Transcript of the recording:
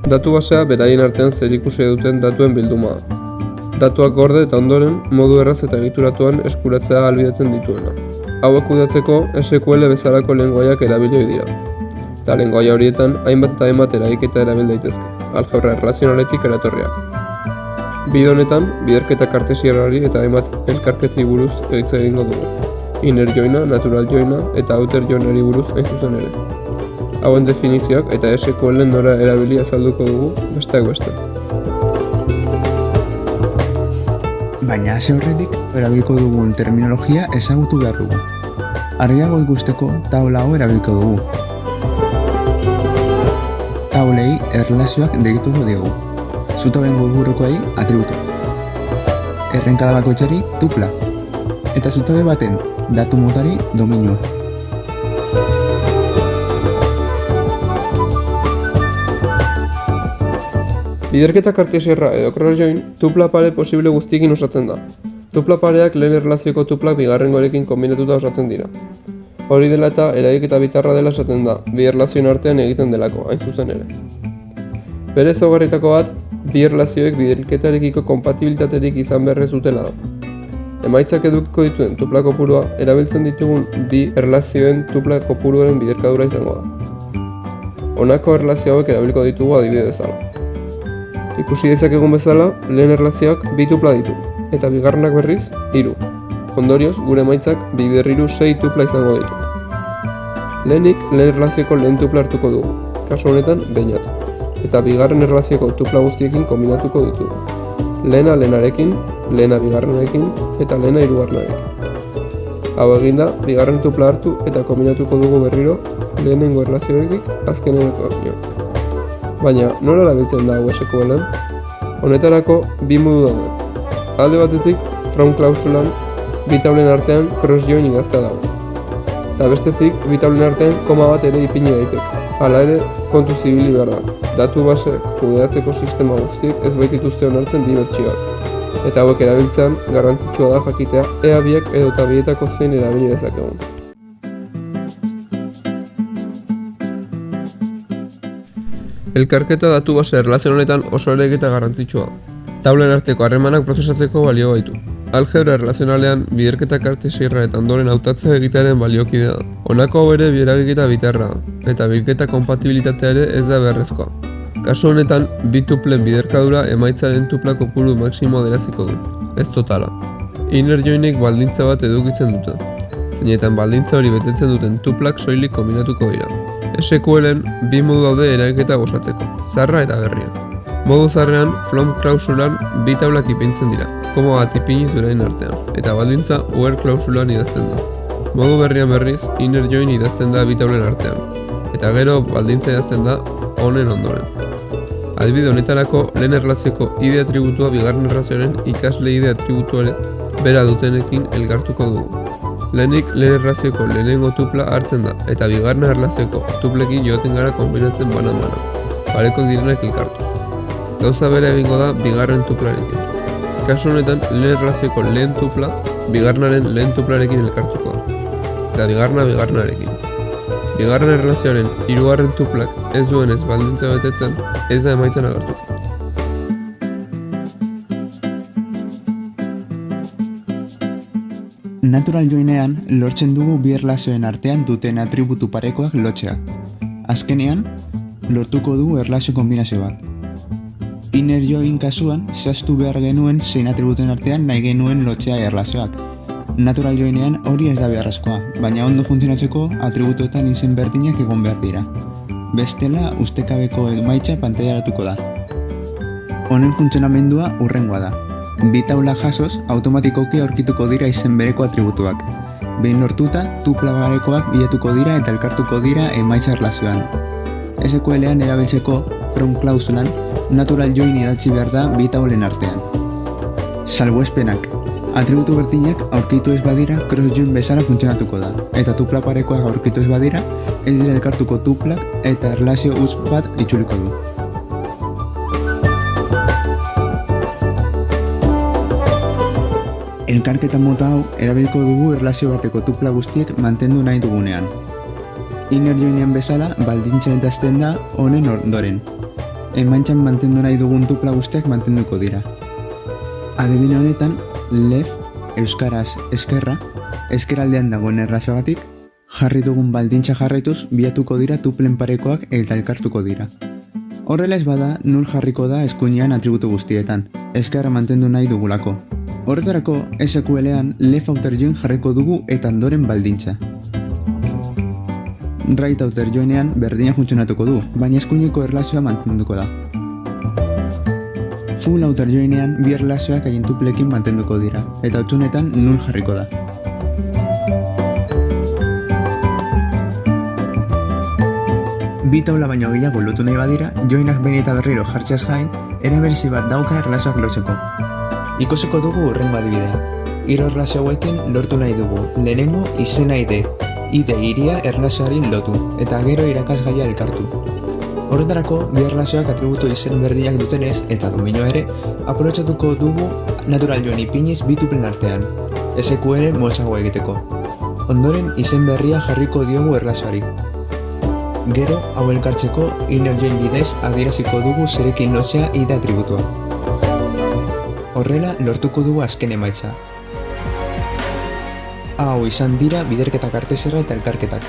Datu basea beraien artean zerikusia duten datuen bilduma da. Datuak gorde eta ondoren modu erraz eta egituratuan eskuratzea ahalbidetzen dituena. Hauek kudeatzeko SQL bezalako lengoaiak erabili dira. Eta lengoaia horietan hainbat eta hainbat eragiketa erabil daitezke, algebra erlazionaletik eratorriak. Bide honetan, biderketa kartesiarrari eta hainbat elkarketei buruz hitz egingo dugu. Inner joina, natural joina eta outer joinari buruz hain zuzen ere. Hauen definizioak eta SQL nora erabili azalduko dugu besteak beste. Baina hasi horretik, erabiliko dugun terminologia ezagutu behar dugu. Argiago ikusteko taula hau erabiliko dugu. Taulei erlazioak deituko diogu. Zutaben burukoei atributu. Errenkada bakoitzari tupla. Eta zutabe baten datu motari dominua. Biderketa kartesiarra edo cross-join tupla pare posible guztiekin osatzen da. Tupla pareak lehen erlazioko tuplak bigarrengorekin kombinatuta osatzen dira. Hori dela eta eragiketa bitarra dela esaten da, bi erlazioen artean egiten delako, hain zuzen ere. Bere ezaugarrietako bat, bi erlazioek biderketarekiko konpatibilitaterik izan beharrez dutela da. Emaitzak edukiko dituen tupla kopurua erabiltzen ditugun bi erlazioen tupla kopuruaren biderkadura izango da. Honako erlazio hauek erabiliko ditugu adibide bezala. Ikusi dezakegun bezala, lehen erlazioak bi tupla ditu, eta bigarrenak berriz, 3. Ondorioz, gure emaitzak bi berriru 6 tupla izango ditu. Lehenik, lehen erlazioko lehen tupla hartuko dugu, kasu honetan, beinat, eta bigarren erlazioko tupla guztiekin kombinatuko ditugu. Lehena lehenarekin, lehena bigarrenarekin, eta lehena hirugarrenarekin. Hau eginda, bigarren tupla hartu eta kombinatuko dugu berriro lehenengo erlazioarekin azkeneneko nio. Baina, nola erabiltzen da SQL-en? Honetarako bi modu daude. Alde batetik, from klausulan bi taulen artean cross-join idaztea dago. Eta bestetik, bi taulen artean koma bat ere ipini daiteke. Hala ere, kontu zibili behar da. Datu baseak kudeatzeko sistema guztiek ez baitituzte onartzen bi bertsioak. Eta hauek erabiltzean, garrantzitsua da jakitea ea biak edota bietako zein erabili dezakegun. Elkarketa datu base erlazionaletan oso eragiketa garrantzitsua. Taulen arteko harremanak prozesatzeko balio baitu. Algebra erlazionalean biderketa kartesiarra eta ondoren hautatzea egitearen baliokidea da. Honako hau ere eragiketa bitarra da, eta bilketa konpatibilitatea ere ez da beharrezkoa. Kasu honetan, bi tuplen biderkadura emaitzaren tupla kopuru maksimoa deraziko du, ez totala. Inner joinek baldintza bat edukitzen dute. Zeinetan baldintza hori betetzen duten tuplak soilik kombinatuko dira. SQL-en bi modu daude eragiketa gozatzeko, zarra eta berria. Modu zarrean, from klausulan bi taulak ipintzen dira, koma bat ipiniz beraien artean, eta baldintza where klausulan idazten da. Modu berrian berriz, inner join idazten da bi taulen artean, eta gero baldintza idazten da honen ondoren. Adibide honetarako, lehen erlazioko ide atributua bigarren erlazioaren ikasle ide atributuare bera dutenekin elkartuko dugu. Lehenik lehen erlazioko lehenengo tupla hartzen da, eta bigarren erlazioko tuplekin joaten gara kombinatzen banan-banan, parekok direnak elkartuz. Gauza bera egingo da bigarren tuplarekin. Kasu honetan, lehen erlazioko lehen tupla, bigarrenaren lehen tuplarekin elkartuko da, eta bigarrenarekin. Bigarren erlazioaren hirugarren tuplak ez duenez baldintza betetzen, ez da emaitzan agertuko. Natural joinean lortzen dugu bi erlazioen artean duten atributu parekoak lotzea. Azkenean, lortuko dugu erlazio kombinazio bat. Inner join kasuan, zehaztu behar genuen zein atributuen artean nahi genuen lotzea erlazioak. Natural joinean hori ez da beharrezkoa, baina ondo funtzionatzeko atributuetan izen berdinak egon behar dira. Bestela, ustekabeko emaitza pantailaratuko da. Honen funtzionamendua hurrengoa da. Bi taula jasoz, automatikoki aurkituko dira izen bereko atributuak. Behin lortuta, tupla barekoak bilatuko dira eta elkartuko dira emaitza erlazioan. SQL-ean erabiltzeko from klausulan, natural join idatzi behar da bi taulen artean. Salbuespenak. Atributu berdinak aurkitu ez badira cross-join bezala funtzionatuko da, eta tupla parekoak aurkitu ez badira, ez dira elkartuko tuplak eta erlazio huts bat itzuliko du. Elkarketa mota hau erabiliko dugu erlazio bateko tupla guztiek mantendu nahi dugunean. Inner joinean bezala baldintza idazten da honen ondoren. emantxan mantendu nahi dugun tupla guztiak mantenduko dira. Adibide honetan, left, euskaraz eskerra, eskeraldean dagoen erlazioagatik, jarri dugun baldintza jarraituz biatuko dira tuplen parekoak eta elkartuko dira. Horrela ez bada, nul jarriko da eskuinean atributu guztietan, eskerra mantendu nahi dugulako. Horretarako, SQL-ean left outer join jarriko dugu eta ondoren baldintza. Right outer joinean berdina funtzionatuko du, baina eskuineko erlazioa mantenduko da. Full outer joinean bi erlazioak haien tuplekin mantenduko dira, eta hutsunetan nul jarriko da. Bi taula baino gehiago lotu nahi badira, joinak behin eta berriro jartzeaz gain, eraberezi bat dauka erlazioak lotzeko. Ikusiko dugu hurrengo adibidea. Hiru erlazio hauekin lortu nahi dugu, lehenengo izena ID iria erlazioari lotu, eta gero irakasgaia elkartu. Horretarako, bi erlazioak atributu izen berdinak dutenez, eta dominioa ere, aprobetxatuko dugu natural join ipiniz bi tuplen artean, SQL motzago egiteko. Ondoren, izen berria jarriko diogu erlazioari. Gero, hau elkartzeko, inner join bidez adieraziko dugu zerekin lotzea ida atributua. Horrela, lortuko dugu azken emaitza. Hau izan dira biderketa kartezerra eta elkarketak.